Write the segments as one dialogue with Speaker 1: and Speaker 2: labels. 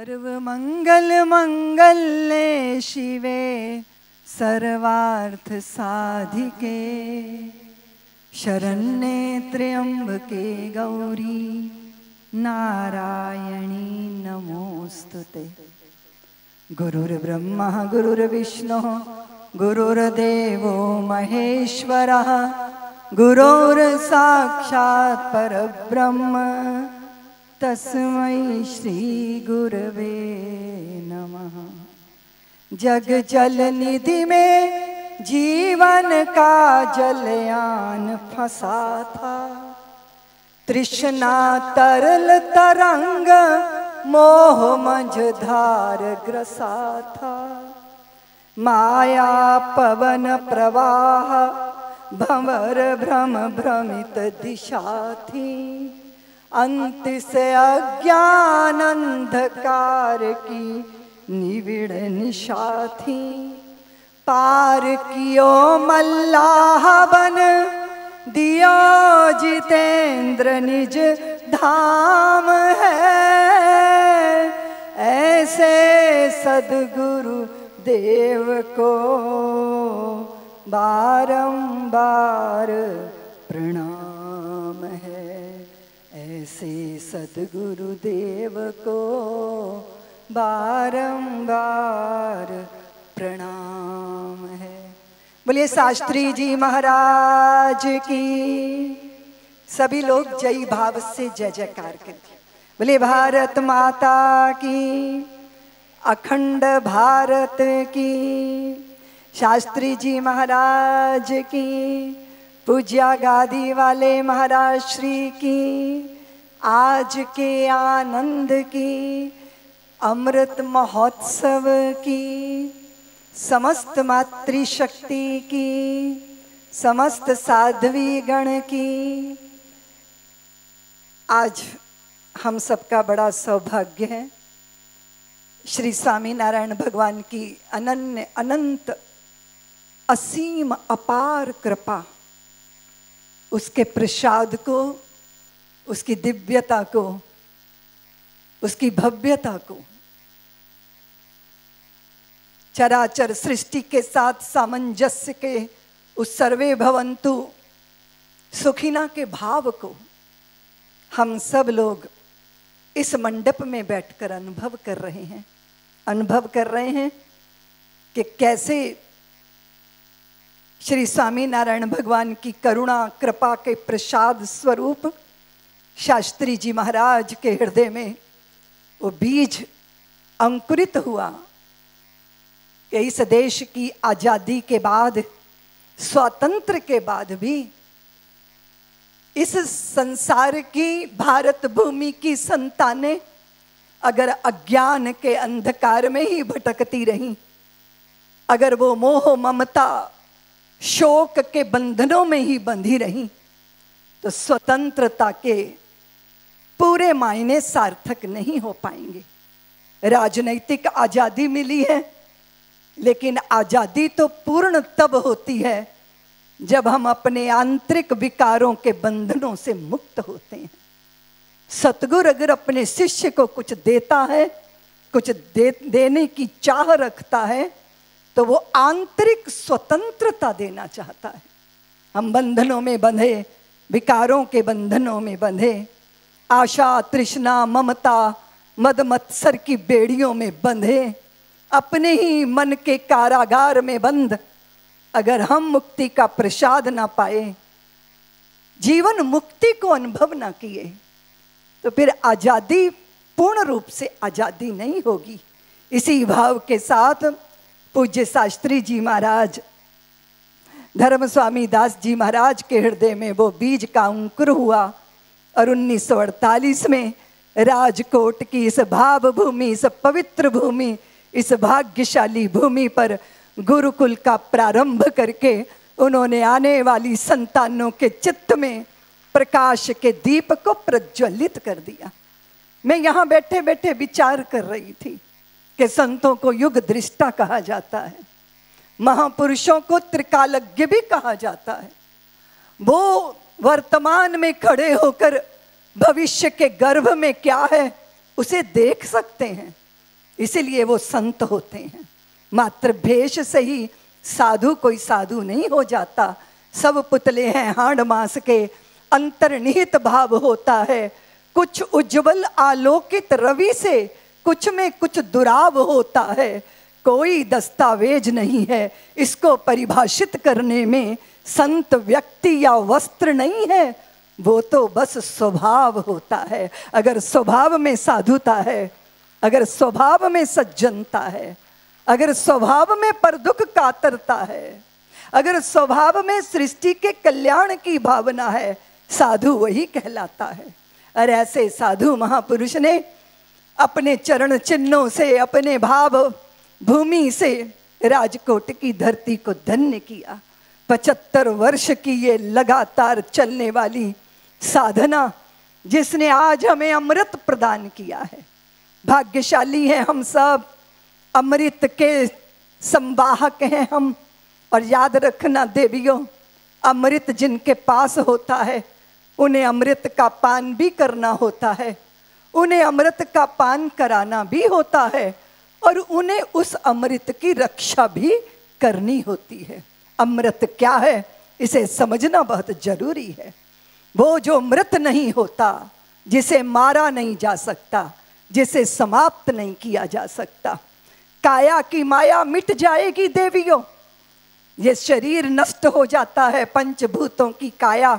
Speaker 1: सर्वमंगल मंगल्ये शिवे सर्वार्थ साधिके शरण्ये त्र्यंबके गौरी नारायणी नमोस्तुते। गुरुर्ब्रह्मा गुरुर्विष्णुः गुरुर्देवो महेश्वरः गुरुर्साक्षात् परब्रह्म तस्मै श्री गुरवे नमः। जग जल निधि में जीवन का जलयान फंसा था, तृष्णा तरल तरंग मोह मझधार ग्रसा था। माया पवन प्रवाह भंवर भ्रम भ्रमित दिशा थी। अंत से अज्ञान अंधकार की निविड़ निशा थी। पार कियो मल्लाह बन दियो जितेंद्र निज धाम है। ऐसे सद्गुरु देव को बारंबार प्रणाम है। ऐसे सद्गुरु देव को बारंबार प्रणाम है। बोलिए शास्त्री जी महाराज की। सभी लोग जय भाव से जय जयकार करते। बोलिए भारत माता की, अखंड भारत की, शास्त्री जी महाराज की, पूज्या गादी वाले महाराज श्री की, आज के आनंद की, अमृत महोत्सव की, समस्त मातृशक्ति की, समस्त साध्वी गण की। आज हम सबका बड़ा सौभाग्य है श्री स्वामी नारायण भगवान की अनन्य अनंत असीम अपार कृपा, उसके प्रसाद को, उसकी दिव्यता को, उसकी भव्यता को चराचर सृष्टि के साथ सामंजस्य के उस सर्वे भवन्तु सुखिना के भाव को हम सब लोग इस मंडप में बैठकर अनुभव कर रहे हैं। अनुभव कर रहे हैं कि कैसे श्री स्वामी नारायण भगवान की करुणा कृपा के प्रसाद स्वरूप शास्त्री जी महाराज के हृदय में वो बीज अंकुरित हुआ कि इस देश की आजादी के बाद, स्वातंत्र के बाद भी इस संसार की, भारत भूमि की संतानें अगर अज्ञान के अंधकार में ही भटकती रहीं, अगर वो मोह ममता शोक के बंधनों में ही बंधी रहीं, तो स्वतंत्रता के पूरे मायने सार्थक नहीं हो पाएंगे। राजनैतिक आजादी मिली है, लेकिन आजादी तो पूर्ण तब होती है जब हम अपने आंतरिक विकारों के बंधनों से मुक्त होते हैं। सतगुरु अगर अपने शिष्य को कुछ देता है, कुछ देने की चाह रखता है, तो वो आंतरिक स्वतंत्रता देना चाहता है। हम बंधनों में बंधे, विकारों के बंधनों में बंधे, आशा तृष्णा ममता मद मत्सर की बेड़ियों में बंधे, अपने ही मन के कारागार में बंद अगर हम मुक्ति का प्रसाद ना पाए, जीवन मुक्ति को अनुभव ना किए, तो फिर आजादी पूर्ण रूप से आजादी नहीं होगी। इसी भाव के साथ पूज्य शास्त्री जी महाराज, धर्म स्वामी दास जी महाराज के हृदय में वो बीज का अंकुर हुआ और 1948 में राजकोट की इस भाव भूमि, इस पवित्र भूमि, इस भाग्यशाली भूमि पर गुरुकुल का प्रारंभ करके उन्होंने आने वाली संतानों के चित्त में प्रकाश के दीप को प्रज्वलित कर दिया। मैं यहाँ बैठे बैठे विचार कर रही थी कि संतों को युग दृष्टा कहा जाता है, महापुरुषों को त्रिकालज्ञ भी कहा जाता है। वो वर्तमान में खड़े होकर भविष्य के गर्भ में क्या है उसे देख सकते हैं। इसीलिए वो संत होते हैं। मात्र भेष से ही साधु कोई साधु नहीं हो जाता। सब पुतले हैं हाड़ मास के, अंतर्निहित भाव होता है। कुछ उज्जवल आलोकित रवि से, कुछ में कुछ दुराव होता है। कोई दस्तावेज नहीं है इसको परिभाषित करने में। संत व्यक्ति या वस्त्र नहीं है, वो तो बस स्वभाव होता है। अगर स्वभाव में साधुता है, अगर स्वभाव में सज्जनता है, अगर स्वभाव में परदुख कातरता है, अगर स्वभाव में सृष्टि के कल्याण की भावना है, साधु वही कहलाता है। और ऐसे साधु महापुरुष ने अपने चरण चिन्हों से, अपने भाव भूमि से राजकोट की धरती को धन्य किया। 75 वर्ष की ये लगातार चलने वाली साधना, जिसने आज हमें अमृत प्रदान किया है। भाग्यशाली हैं हम सब, अमृत के संवाहक हैं हम। और याद रखना देवियों, अमृत जिनके पास होता है उन्हें अमृत का पान भी करना होता है, उन्हें अमृत का पान कराना भी होता है, और उन्हें उस अमृत की रक्षा भी करनी होती है। अमृत क्या है इसे समझना बहुत जरूरी है। वो जो मृत नहीं होता, जिसे मारा नहीं जा सकता, जिसे समाप्त नहीं किया जा सकता। काया की माया मिट जाएगी देवियों, ये शरीर नष्ट हो जाता है। पंचभूतों की काया,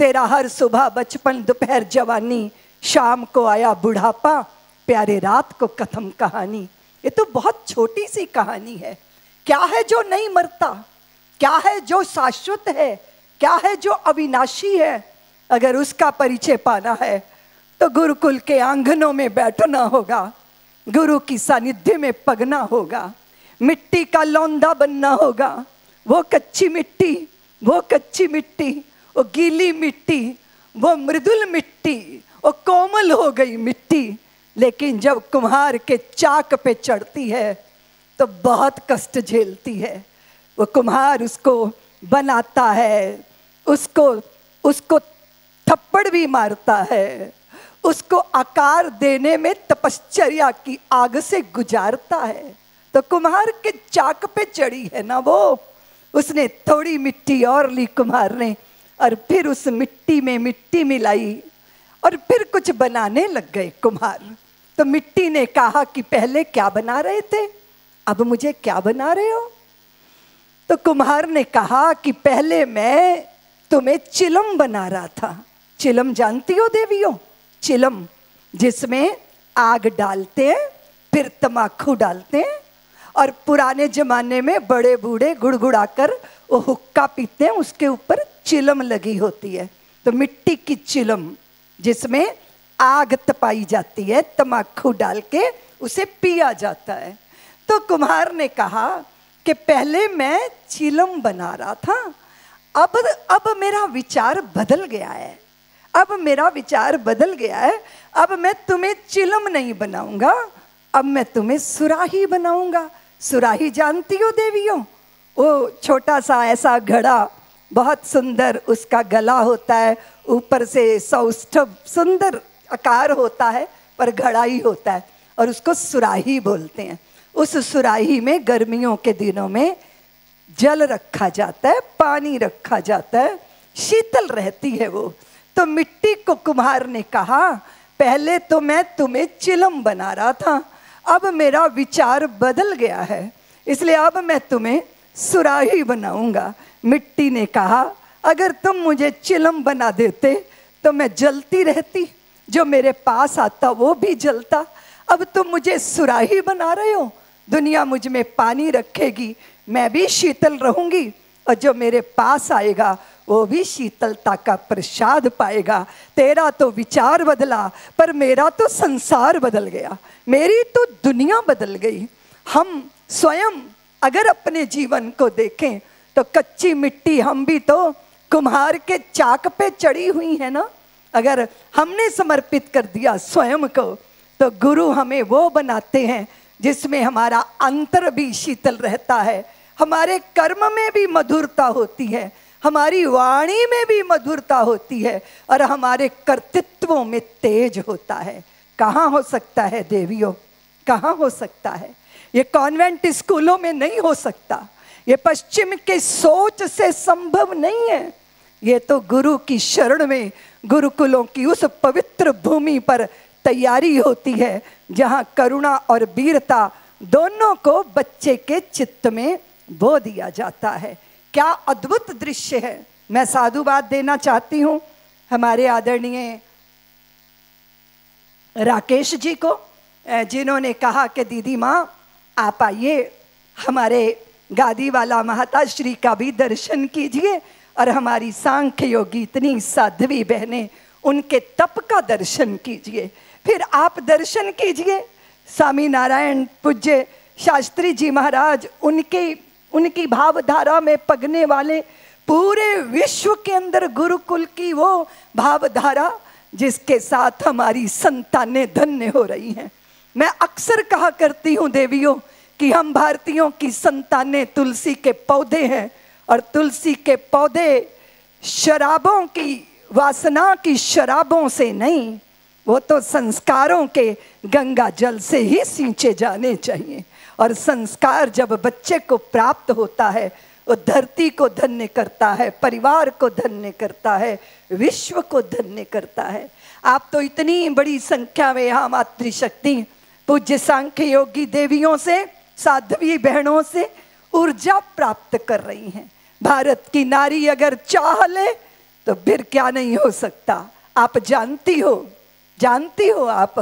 Speaker 1: तेरा हर सुबह बचपन, दोपहर जवानी, शाम को आया बुढ़ापा, प्यारे रात को कथम कहानी। ये तो बहुत छोटी सी कहानी है। क्या है जो नहीं मरता, क्या है जो शाश्वत है, क्या है जो अविनाशी है। अगर उसका परिचय पाना है तो गुरुकुल के आंगनों में बैठना होगा, गुरु की सानिध्य में पगना होगा, मिट्टी का लौंदा बनना होगा। वो कच्ची मिट्टी, वो कच्ची मिट्टी, वो गीली मिट्टी, वो मृदुल मिट्टी, वो कोमल हो गई मिट्टी, लेकिन जब कुम्हार के चाक पे चढ़ती है तो बहुत कष्ट झेलती है। वो कुम्हार उसको बनाता है, उसको थप्पड़ भी मारता है, उसको आकार देने में तपश्चर्या की आग से गुजारता है। तो कुम्हार के चाक पे चढ़ी है ना वो, उसने थोड़ी मिट्टी और ली कुम्हार ने, और फिर उस मिट्टी में मिट्टी मिलाई और फिर कुछ बनाने लग गए कुम्हार। तो मिट्टी ने कहा कि पहले क्या बना रहे थे, अब मुझे क्या बना रहे हो। तो कुम्हार ने कहा कि पहले मैं तुम्हें चिलम बना रहा था। चिलम जानती हो देवियों, चिलम जिसमें आग डालते हैं, फिर तमाकू डालते हैं, और पुराने जमाने में बड़े बूढ़े गुड़गुड़ाकर वो हुक्का पीते हैं, उसके ऊपर चिलम लगी होती है। तो मिट्टी की चिलम जिसमें आग तपाई जाती है, तमाकू डाल के उसे पिया जाता है। तो कुम्हार ने कहा कि पहले मैं चिलम बना रहा था, अब मेरा विचार बदल गया है, अब मेरा विचार बदल गया है। अब मैं तुम्हें चिलम नहीं बनाऊंगा, अब मैं तुम्हें सुराही बनाऊंगा। सुराही जानती हो देवियों, वो छोटा सा ऐसा घड़ा, बहुत सुंदर उसका गला होता है, ऊपर से सौष्ठव सुंदर आकार होता है, पर घड़ा ही होता है, और उसको सुराही बोलते हैं। उस सुराही में गर्मियों के दिनों में जल रखा जाता है, पानी रखा जाता है, शीतल रहती है वो। तो मिट्टी को कुम्हार ने कहा पहले तो मैं तुम्हें चिलम बना रहा था, अब मेरा विचार बदल गया है, इसलिए अब मैं तुम्हें सुराही बनाऊंगा। मिट्टी ने कहा अगर तुम मुझे चिलम बना देते तो मैं जलती रहती, जो मेरे पास आता वो भी जलता। अब तुम मुझे सुराही बना रहे हो, दुनिया मुझ में पानी रखेगी, मैं भी शीतल रहूंगी, और जो मेरे पास आएगा वो भी शीतलता का प्रसाद पाएगा। तेरा तो विचार बदला, पर मेरा तो संसार बदल गया, मेरी तो दुनिया बदल गई। हम स्वयं अगर अपने जीवन को देखें तो कच्ची मिट्टी हम भी तो कुम्हार के चाक पे चढ़ी हुई है ना। अगर हमने समर्पित कर दिया स्वयं को, तो गुरु हमें वो बनाते हैं जिसमें हमारा अंतर भी शीतल रहता है, हमारे कर्म में भी मधुरता होती है, हमारी वाणी में भी मधुरता होती है, और हमारे कर्तृत्वों में तेज होता है। कहाँ हो सकता है देवियों, कहाँ हो सकता है? ये कॉन्वेंट स्कूलों में नहीं हो सकता, ये पश्चिम के सोच से संभव नहीं है। ये तो गुरु की शरण में, गुरुकुलों की उस पवित्र भूमि पर तैयारी होती है जहाँ करुणा और वीरता दोनों को बच्चे के चित्त में बो दिया जाता है। क्या अद्भुत दृश्य है। मैं साधुवाद देना चाहती हूँ हमारे आदरणीय राकेश जी को, जिन्होंने कहा कि दीदी माँ आप आइए, हमारे गादी वाला महाताश्री का भी दर्शन कीजिए और हमारी सांख्य योगी इतनी साध्वी बहनें, उनके तप का दर्शन कीजिए। फिर आप दर्शन कीजिए स्वामी नारायण पूज्य शास्त्री जी महाराज, उनकी भावधारा में पगने वाले, पूरे विश्व के अंदर गुरुकुल की वो भावधारा जिसके साथ हमारी संतानें धन्य हो रही हैं। मैं अक्सर कहा करती हूँ देवियों कि हम भारतीयों की संतानें तुलसी के पौधे हैं, और तुलसी के पौधे शराबों की वासना की शराबों से नहीं, वो तो संस्कारों के गंगा जल से ही सींचे जाने चाहिए। और संस्कार जब बच्चे को प्राप्त होता है, वो धरती को धन्य करता है, परिवार को धन्य करता है, विश्व को धन्य करता है। आप तो इतनी बड़ी संख्या में यहाँ मातृशक्ति पूज्य सांख्य योगी देवियों से, साध्वी बहनों से ऊर्जा प्राप्त कर रही हैं। भारत की नारी अगर चाह ले तो फिर क्या नहीं हो सकता। आप जानती हो आप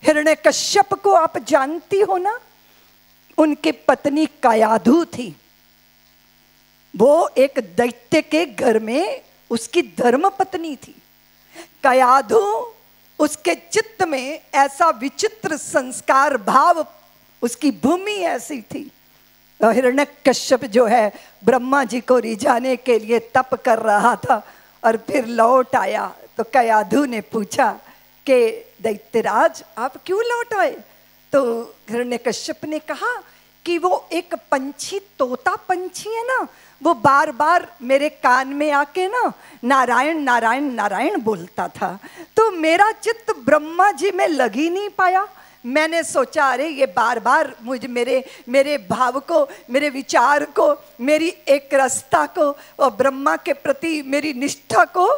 Speaker 1: हिरण्यकश्यप को आप जानती हो ना, उनकी पत्नी कायाधु थी। वो एक दैत्य के घर में उसकी धर्म पत्नी थी। कायाधु, उसके चित्त में ऐसा विचित्र संस्कार भाव, उसकी भूमि ऐसी थी। तो हिरण्यकश्यप जो है ब्रह्मा जी को रिझाने के लिए तप कर रहा था और फिर लौट आया। तो कायाधु ने पूछा कि दैत्यराज आप क्यों लौट आए? तो हिरण्यकश्यप ने कहा कि वो एक पंछी, तोता पंछी है ना, वो बार बार मेरे कान में आके ना नारायण नारायण नारायण बोलता था, तो मेरा चित्त ब्रह्मा जी में लग ही नहीं पाया। मैंने सोचा अरे ये बार बार मुझे मेरे भाव को, मेरे विचार को, मेरी एक रसता को और ब्रह्मा के प्रति मेरी निष्ठा को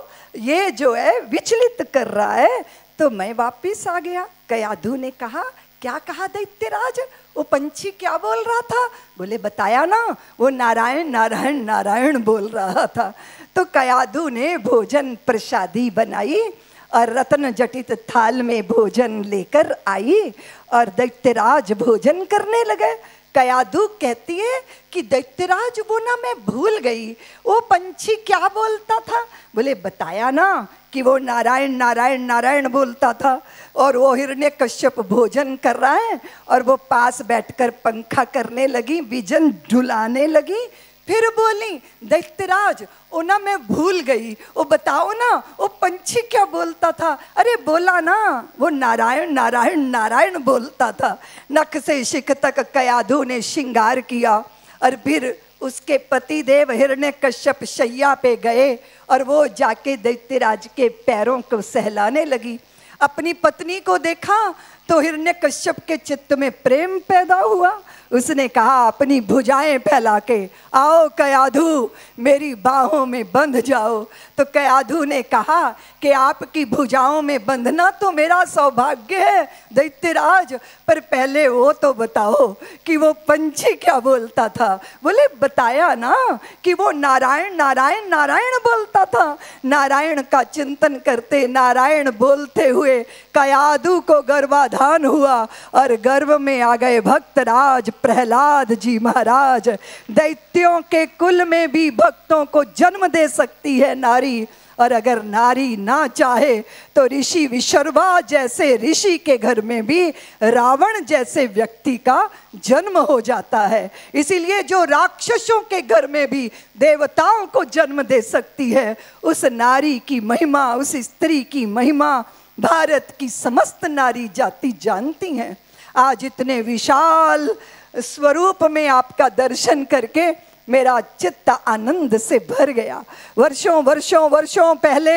Speaker 1: ये जो है विचलित कर रहा है। तो मैं वापिस आ गया। कायाधु ने कहा क्या कहा दैत्यराज? वो पंछी क्या बोल रहा था? बोले बताया ना, वो नारायण नारायण नारायण बोल रहा था। तो कायाधु ने भोजन प्रसादी बनाई और रत्न जटित थाल में भोजन लेकर आई और दैत्यराज भोजन करने लगे। कायाधु कहती है कि दैत्यराज वो ना मैं भूल गई, वो पंछी क्या बोलता था? बोले बताया ना कि वो नारायण नारायण नारायण बोलता था। और वो हिरण्यकश्यप भोजन कर रहा है और वो पास बैठकर पंखा करने लगी, विजन झुलाने लगी। फिर बोली दैत्यराज वो ना मैं भूल गई, वो बताओ ना वो पंछी क्या बोलता था? अरे बोला ना, वो नारायण नारायण नारायण बोलता था। नख से शिख तक कायाधु ने श्रृंगार किया और फिर उसके पतिदेव हिरण्यकश्यप शैया पे गए और वो जाके दैत्यराज के पैरों को सहलाने लगी। अपनी पत्नी को देखा तो हिरण्यकश्यप के चित्त में प्रेम पैदा हुआ। उसने कहा अपनी भुजाएं फैला के आओ कायाधु, मेरी बाहों में बंध जाओ। तो कायाधु ने कहा कि आपकी भुजाओं में बंधना तो मेरा सौभाग्य है दैत्यराज, पर पहले वो तो बताओ कि वो पंछी क्या बोलता था? बोले बताया ना कि वो नारायण नारायण नारायण बोलता था। नारायण का चिंतन करते, नारायण बोलते हुए कायाधु को गर्भाधान हुआ और गर्भ में आ गए भक्तराज प्रहलाद जी महाराज। दैत्यों के कुल में भी भक्तों को जन्म दे सकती है नारी, और अगर नारी ना चाहे तो ऋषि विशर्वा जैसे ऋषि के घर में भी रावण जैसे व्यक्ति का जन्म हो जाता है। इसीलिए जो राक्षसों के घर में भी देवताओं को जन्म दे सकती है, उस नारी की महिमा, उस स्त्री की महिमा भारत की समस्त नारी जाति जानती हैं। आज इतने विशाल स्वरूप में आपका दर्शन करके मेरा चित्त आनंद से भर गया। वर्षों वर्षों वर्षों पहले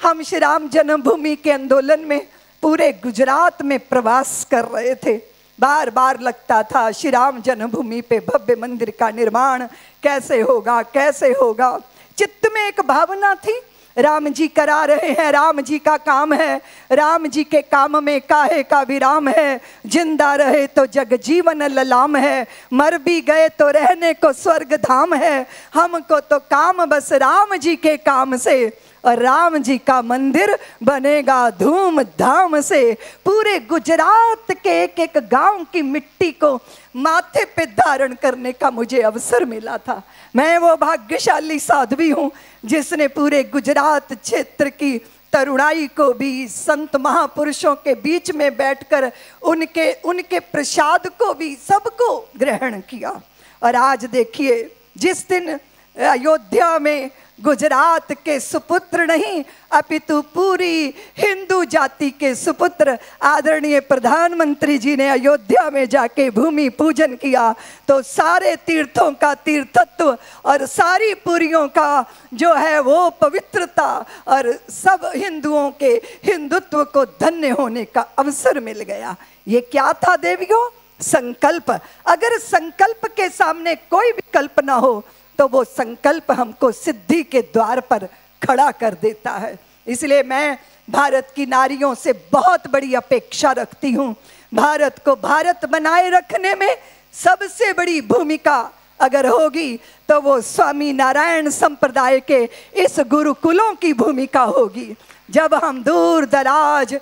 Speaker 1: हम श्री राम जन्मभूमि के आंदोलन में पूरे गुजरात में प्रवास कर रहे थे। बार बार लगता था श्री राम जन्मभूमि पे भव्य मंदिर का निर्माण कैसे होगा, कैसे होगा। चित्त में एक भावना थी, राम जी करा रहे हैं, राम जी का काम है, राम जी के काम में काहे का विराम है। जिंदा रहे तो जग जीवन ललाम है, मर भी गए तो रहने को स्वर्ग धाम है। हमको तो काम बस राम जी के काम से, और राम जी का मंदिर बनेगा धूम धाम से। पूरे गुजरात के एक एक गांव की मिट्टी को माथे पे धारण करने का मुझे अवसर मिला था। मैं वो भाग्यशाली साध्वी हूँ जिसने पूरे गुजरात क्षेत्र की तरुणाई को भी संत महापुरुषों के बीच में बैठकर उनके प्रसाद को भी सबको ग्रहण किया। और आज देखिए, जिस दिन अयोध्या में गुजरात के सुपुत्र नहीं अपितु पूरी हिंदू जाति के सुपुत्र आदरणीय प्रधानमंत्री जी ने अयोध्या में जाके भूमि पूजन किया, तो सारे तीर्थों का तीर्थत्व और सारी पुरियों का जो है वो पवित्रता और सब हिंदुओं के हिंदुत्व को धन्य होने का अवसर मिल गया। ये क्या था देवियों? संकल्प। अगर संकल्प के सामने कोई विकल्प ना हो तो वो संकल्प हमको सिद्धि के द्वार पर खड़ा कर देता है। इसलिए मैं भारत की नारियों से बहुत बड़ी अपेक्षा रखती हूँ। भारत को भारत बनाए रखने में सबसे बड़ी भूमिका अगर होगी तो वो स्वामी नारायण संप्रदाय के इस गुरुकुलों की भूमिका होगी। जब हम दूर दराज,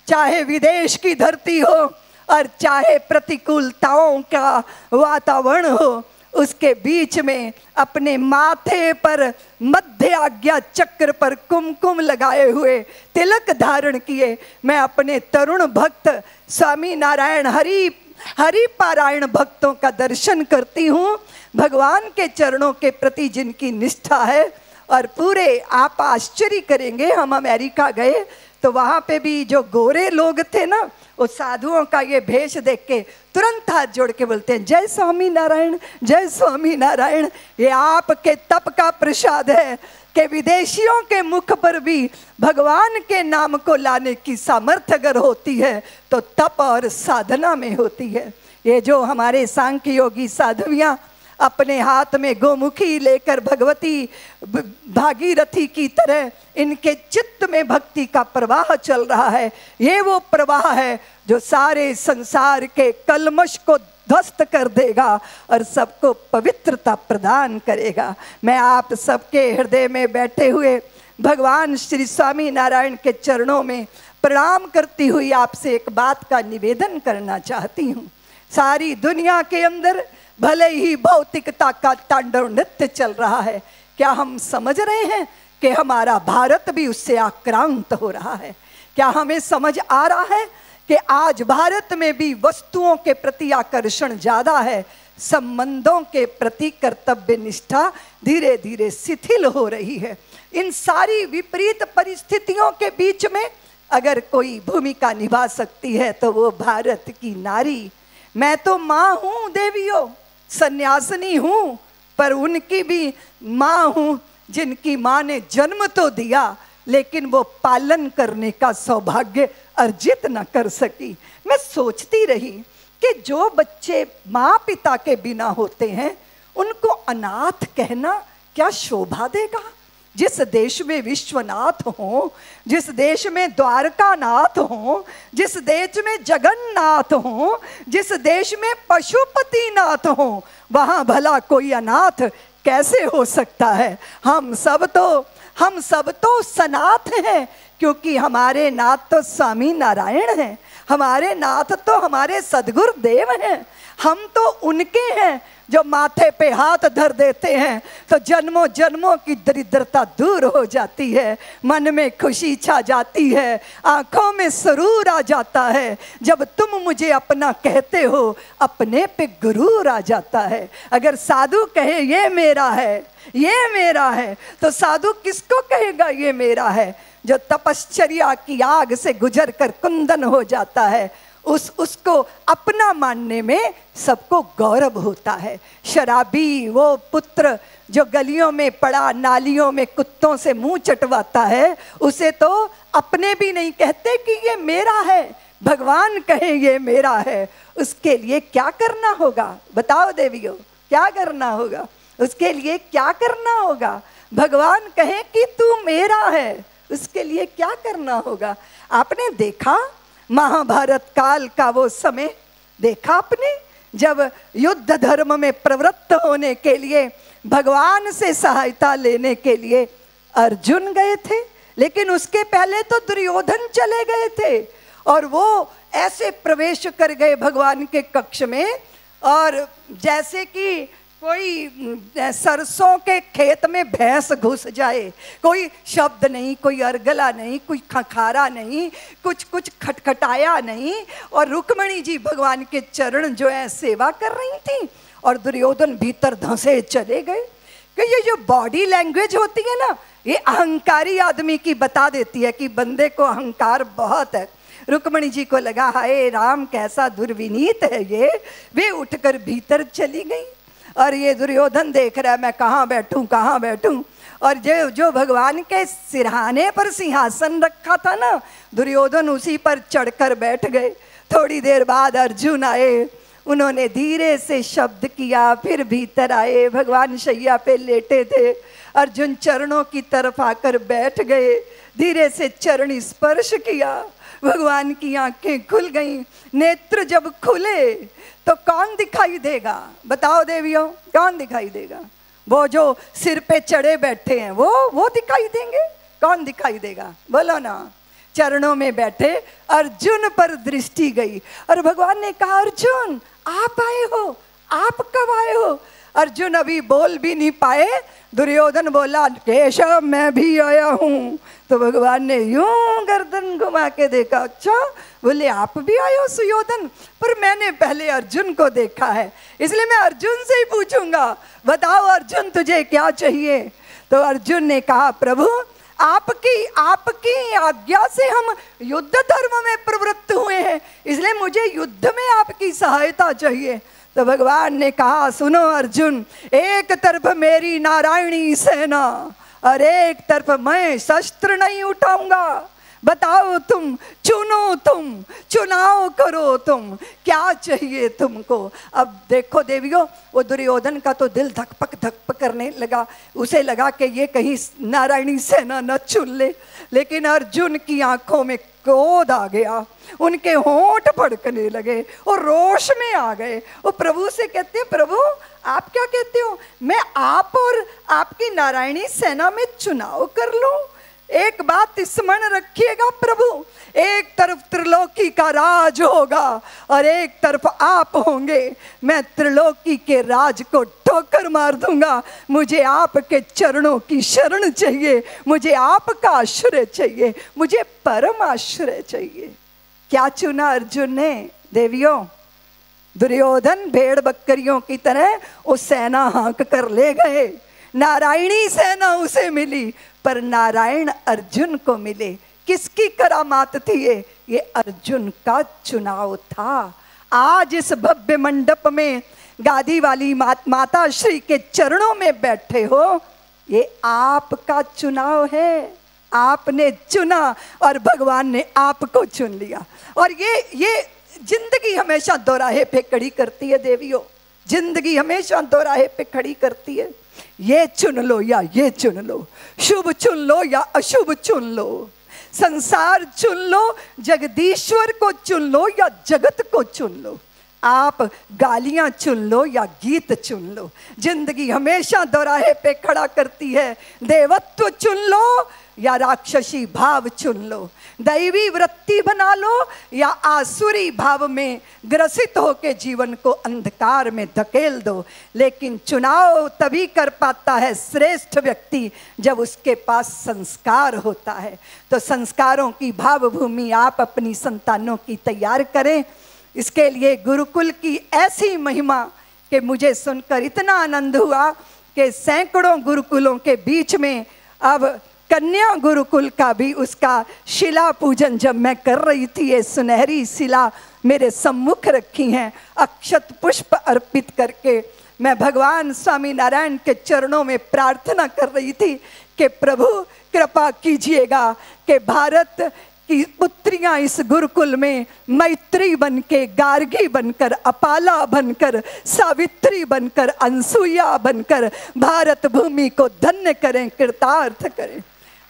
Speaker 1: चाहे विदेश की धरती हो और चाहे प्रतिकूलताओं का वातावरण हो, उसके बीच में अपने माथे पर मध्य आज्ञा चक्र पर कुमकुम लगाए हुए, तिलक धारण किए, मैं अपने तरुण भक्त स्वामी नारायण हरि पारायण भक्तों का दर्शन करती हूँ। भगवान के चरणों के प्रति जिनकी निष्ठा है, और पूरे आप आश्चर्य करेंगे, हम अमेरिका गए तो वहाँ पे भी जो गोरे लोग थे ना, वो साधुओं का ये भेष देख के तुरंत हाथ जोड़ के बोलते हैं जय स्वामी नारायण, जय स्वामी नारायण। ये आपके तप का प्रसाद है कि विदेशियों के मुख पर भी भगवान के नाम को लाने की सामर्थ्य अगर होती है तो तप और साधना में होती है। ये जो हमारे सांख्य योगी साधवियाँ अपने हाथ में गोमुखी लेकर भगवती भागीरथी की तरह इनके चित्त में भक्ति का प्रवाह चल रहा है, ये वो प्रवाह है जो सारे संसार के कलमश को ध्वस्त कर देगा और सबको पवित्रता प्रदान करेगा। मैं आप सबके हृदय में बैठे हुए भगवान श्री स्वामी नारायण के चरणों में प्रणाम करती हुई आपसे एक बात का निवेदन करना चाहती हूँ। सारी दुनिया के अंदर भले ही भौतिकता का तांडव नृत्य चल रहा है, क्या हम समझ रहे हैं कि हमारा भारत भी उससे आक्रांत हो रहा है? क्या हमें समझ आ रहा है कि आज भारत में भी वस्तुओं के प्रति आकर्षण ज्यादा है, संबंधों के प्रति कर्तव्य निष्ठा धीरे धीरे शिथिल हो रही है। इन सारी विपरीत परिस्थितियों के बीच में अगर कोई भूमिका निभा सकती है तो वो भारत की नारी। मैं तो माँ हूँ देवियों, सन्यासिनी हूँ, पर उनकी भी माँ हूँ जिनकी माँ ने जन्म तो दिया लेकिन वो पालन करने का सौभाग्य अर्जित न कर सकी। मैं सोचती रही कि जो बच्चे माँ पिता के बिना होते हैं उनको अनाथ कहना क्या शोभा देगा? जिस देश में विश्वनाथ हो, जिस देश में द्वारकानाथ हो, जिस देश में जगन्नाथ हो, जिस देश में पशुपतिनाथ हो, वहां भला कोई अनाथ कैसे हो सकता है? हम सब तो सनाथ हैं, क्योंकि हमारे नाथ तो स्वामी नारायण हैं, हमारे नाथ तो हमारे सद्गुरुदेव हैं। हम तो उनके हैं जो माथे पे हाथ धर देते हैं तो जन्मों जन्मों की दरिद्रता दूर हो जाती है, मन में खुशी छा जाती है, आंखों में सुरूर आ जाता है। जब तुम मुझे अपना कहते हो अपने पे गुरूर आ जाता है। अगर साधु कहे ये मेरा है, ये मेरा है, तो साधु किसको कहेगा ये मेरा है? जो तपश्चर्या की आग से गुजर कर कुंदन हो जाता है, उसको अपना मानने में सबको गौरव होता है। शराबी वो पुत्र जो गलियों में पड़ा नालियों में कुत्तों से मुंह चटवाता है, उसे तो अपने भी नहीं कहते कि ये मेरा है, भगवान कहें ये मेरा है, उसके लिए क्या करना होगा? बताओ देवियों, क्या करना होगा? उसके लिए क्या करना होगा? भगवान कहें कि तू मेरा है, उसके लिए क्या करना होगा? आपने देखा महाभारत काल का वो समय, देखा आपने जब युद्ध धर्म में प्रवृत्त होने के लिए भगवान से सहायता लेने के लिए अर्जुन गए थे, लेकिन उसके पहले तो दुर्योधन चले गए थे और वो ऐसे प्रवेश कर गए भगवान के कक्ष में, और जैसे कि कोई सरसों के खेत में भैंस घुस जाए, कोई शब्द नहीं, कोई अर्गला नहीं, कोई खखारा नहीं, कुछ खटखटाया नहीं, और रुक्मणी जी भगवान के चरण जो है सेवा कर रही थी और दुर्योधन भीतर धंसे चले गए। कि ये जो बॉडी लैंग्वेज होती है ना, ये अहंकारी आदमी की बता देती है कि बंदे को अहंकार बहुत है। रुक्मणी जी को लगा हाय राम कैसा दुर्विनीत है ये, वे उठकर भीतर चली गई। और ये दुर्योधन देख रहा है मैं कहाँ बैठूं कहाँ बैठूं, और जो भगवान के सिरहाने पर सिंहासन रखा था ना, दुर्योधन उसी पर चढ़कर बैठ गए। थोड़ी देर बाद अर्जुन आए, उन्होंने धीरे से शब्द किया, फिर भीतर आए। भगवान शैया पे लेटे थे, अर्जुन चरणों की तरफ आकर बैठ गए, धीरे से चरण स्पर्श किया, भगवान की आंखें खुल गईं। नेत्र जब खुले तो कौन दिखाई देगा? बताओ देवियों, कौन दिखाई देगा? वो जो सिर पे चढ़े बैठे हैं वो दिखाई देंगे? कौन दिखाई देगा? बोलो ना। चरणों में बैठे अर्जुन पर दृष्टि गई और भगवान ने कहा अर्जुन आप आए हो, आप कब आए हो? अर्जुन अभी बोल भी नहीं पाए, दुर्योधन बोला केशव मैं भी आया हूँ। तो भगवान ने यूं गर्दन घुमा के देखा, अच्छा बोले आप भी आए हो सुयोधन, पर मैंने पहले अर्जुन को देखा है, इसलिए मैं अर्जुन से ही पूछूंगा, बताओ अर्जुन तुझे क्या चाहिए? तो अर्जुन ने कहा प्रभु आपकी आज्ञा से हम युद्ध धर्म में प्रवृत्त हुए हैं, इसलिए मुझे युद्ध में आपकी सहायता चाहिए। तो भगवान ने कहा सुनो अर्जुन, एक तरफ मेरी नारायणी सेना और एक तरफ मैं शस्त्र नहीं उठाऊंगा, बताओ तुम, चुनो तुम, चुनाव करो तुम, क्या चाहिए तुमको? अब देखो देवियों, वो दुर्योधन का तो दिल धकपक धकपक करने लगा, उसे लगा कि ये कहीं नारायणी सेना न चुन ले, लेकिन अर्जुन की आंखों में क्रोध आ गया, उनके होंठ फड़कने लगे और रोष में आ गए। वो प्रभु से कहते हैं प्रभु आप क्या कहते हो, मैं आप और आपकी नारायणी सेना में चुनाव कर लूं? एक बात स्मरण रखिएगा प्रभु, एक तरफ त्रिलोकी का राज होगा और एक तरफ आप होंगे, मैं त्रिलोकी के राज को ठोकर मार दूंगा, मुझे आपके चरणों की शरण चाहिए, मुझे आपका आश्रय चाहिए, मुझे परम आश्रय चाहिए। क्या चुना अर्जुन ने देवियों? दुर्योधन भेड़ बकरियों की तरह वो सेना हाँक कर ले गए, नारायणी सेना उसे मिली, पर नारायण अर्जुन को मिले। किसकी करामात थी ये अर्जुन का चुनाव था। आज इस भव्य मंडप में गादी वाली माता श्री के चरणों में बैठे हो, ये आपका चुनाव है, आपने चुना और भगवान ने आपको चुन लिया। और ये जिंदगी हमेशा दोराहे पे खड़ी करती है देवियों, जिंदगी हमेशा दोराहे पे खड़ी करती है। ये चुन लो या ये चुन लो, शुभ चुन लो या अशुभ चुन लो, संसार चुन लो, जगदीश्वर को चुन लो या जगत को चुन लो, आप गालियां चुन लो या गीत चुन लो, जिंदगी हमेशा दोराहे पे खड़ा करती है। देवत्व चुन लो या राक्षसी भाव चुन लो, दैवी वृत्ति बना लो या आसुरी भाव में ग्रसित होकर जीवन को अंधकार में धकेल दो। लेकिन चुनाव तभी कर पाता है श्रेष्ठ व्यक्ति जब उसके पास संस्कार होता है। तो संस्कारों की भाव भूमि आप अपनी संतानों की तैयार करें। इसके लिए गुरुकुल की ऐसी महिमा कि मुझे सुनकर इतना आनंद हुआ कि सैकड़ों गुरुकुलों के बीच में अब कन्या गुरुकुल का भी उसका शिला पूजन जब मैं कर रही थी, ये सुनहरी शिला मेरे सम्मुख रखी हैं, अक्षत पुष्प अर्पित करके मैं भगवान स्वामी नारायण के चरणों में प्रार्थना कर रही थी कि प्रभु कृपा कीजिएगा कि भारत कि पुत्रियां इस गुरुकुल में मैत्री बनके, गार्गी बनकर, अपाला बनकर, सावित्री बनकर, अनसुईया बनकर भारत भूमि को धन्य करें, कृतार्थ करें।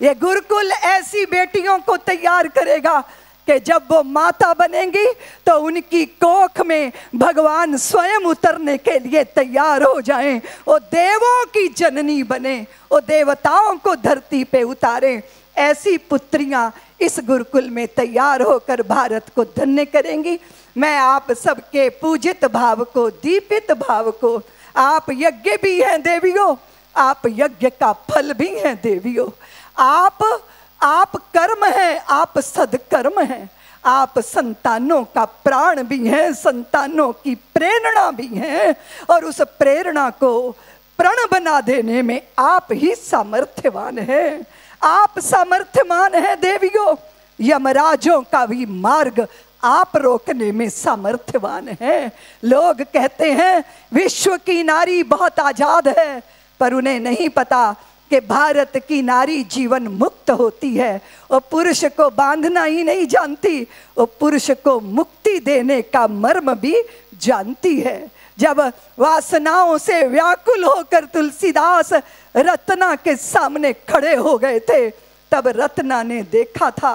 Speaker 1: ये गुरुकुल ऐसी बेटियों को तैयार करेगा कि जब वो माता बनेंगी तो उनकी कोख में भगवान स्वयं उतरने के लिए तैयार हो जाएं। वो देवों की जननी बने, वो देवताओं को धरती पे उतारें। ऐसी पुत्रियां इस गुरुकुल में तैयार होकर भारत को धन्य करेंगी। मैं आप सबके पूजित भाव को, दीपित भाव को, आप यज्ञ भी हैं देवियों, आप यज्ञ का फल भी हैं देवियों, आप कर्म हैं, आप सदकर्म हैं, आप संतानों का प्राण भी हैं, संतानों की प्रेरणा भी हैं, और उस प्रेरणा को प्रण बना देने में आप ही सामर्थ्यवान हैं। आप सामर्थ्यवान हैं देवियों। यमराजों का भी मार्ग आप रोकने में सामर्थ्यवान हैं। लोग कहते हैं विश्व की नारी बहुत आजाद है, पर उन्हें नहीं पता कि भारत की नारी जीवन मुक्त होती है। वो पुरुष को बांधना ही नहीं जानती, वो पुरुष को मुक्ति देने का मर्म भी जानती है। जब वासनाओं से व्याकुल होकर तुलसीदास रत्ना के सामने खड़े हो गए थे, तब रत्ना ने देखा था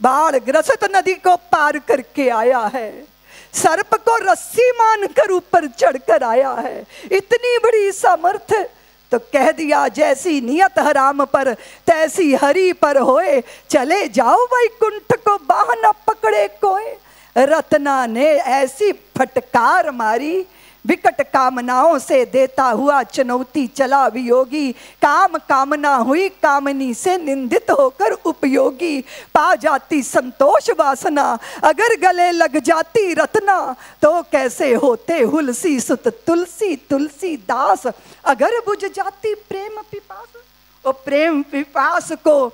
Speaker 1: बाढ़ ग्रसित नदी को पार करके आया है, सर्प को रस्सी मानकर ऊपर चढ़कर आया है। इतनी बड़ी सामर्थ्य, तो कह दिया जैसी नियत हराम पर तैसी हरि पर होए, चले जाओ वैकुंठ को बाह न पकड़े कोई। रत्ना ने ऐसी फटकार मारी, विकट कामनाओं से देता हुआ चुनौती चला वियोगी। काम कामना हुई कामनी से निंदित होकर उपयोगी। पा जाती संतोष वासना, अगर गले लग जाती रत्ना, तो कैसे होते हुलसी सुत तुलसी तुलसीदास। अगर बुझ जाती प्रेम पिपास, वो प्रेम पिपास को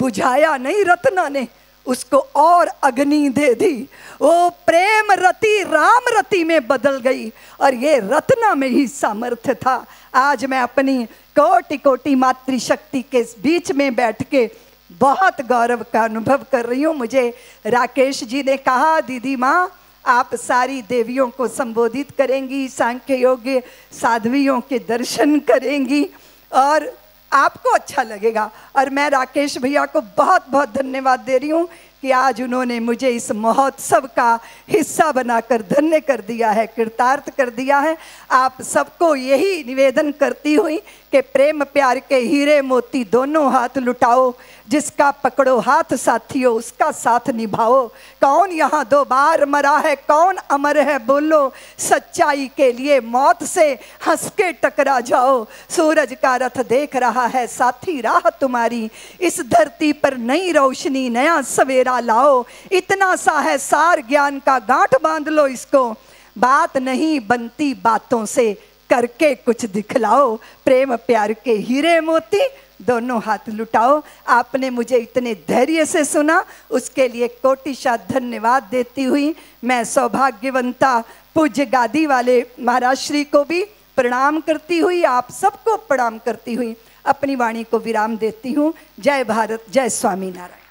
Speaker 1: बुझाया नहीं रत्ना ने, उसको और अग्नि दे दी। वो प्रेम रति राम रति में बदल गई, और ये रत्ना में ही सामर्थ्य था। आज मैं अपनी कोटि कोटि मातृशक्ति के बीच में बैठ के बहुत गौरव का अनुभव कर रही हूँ। मुझे राकेश जी ने कहा, दीदी माँ आप सारी देवियों को संबोधित करेंगी, सांख्य योग्य साध्वियों के दर्शन करेंगी और आपको अच्छा लगेगा। और मैं राकेश भैया को बहुत बहुत धन्यवाद दे रही हूँ कि आज उन्होंने मुझे इस महोत्सव का हिस्सा बनाकर धन्य कर दिया है, कृतार्थ कर दिया है। आप सबको यही निवेदन करती हुई कि प्रेम प्यार के हीरे मोती दोनों हाथ लुटाओ, जिसका पकड़ो हाथ साथियों उसका साथ निभाओ। कौन यहाँ 2 बार मरा है, कौन अमर है, बोलो सच्चाई के लिए मौत से हंस के टकरा जाओ। सूरज का रथ देख रहा है साथी राह तुम्हारी, इस धरती पर नई रोशनी नया सवेरा लाओ। इतना सा है सार ज्ञान का, गांठ बांध लो इसको। बात नहीं बनती बातों से, करके कुछ दिखलाओ। प्रेम प्यार के हीरे मोती दोनों हाथ लुटाओ। आपने मुझे इतने धैर्य से सुना, उसके लिए कोटिशा धन्यवाद देती हुई मैं सौभाग्यवंता पूज्य गादी वाले महाराज श्री को भी प्रणाम करती हुई, आप सबको प्रणाम करती हुई अपनी वाणी को विराम देती हूँ। जय भारत, जय स्वामी नारायण।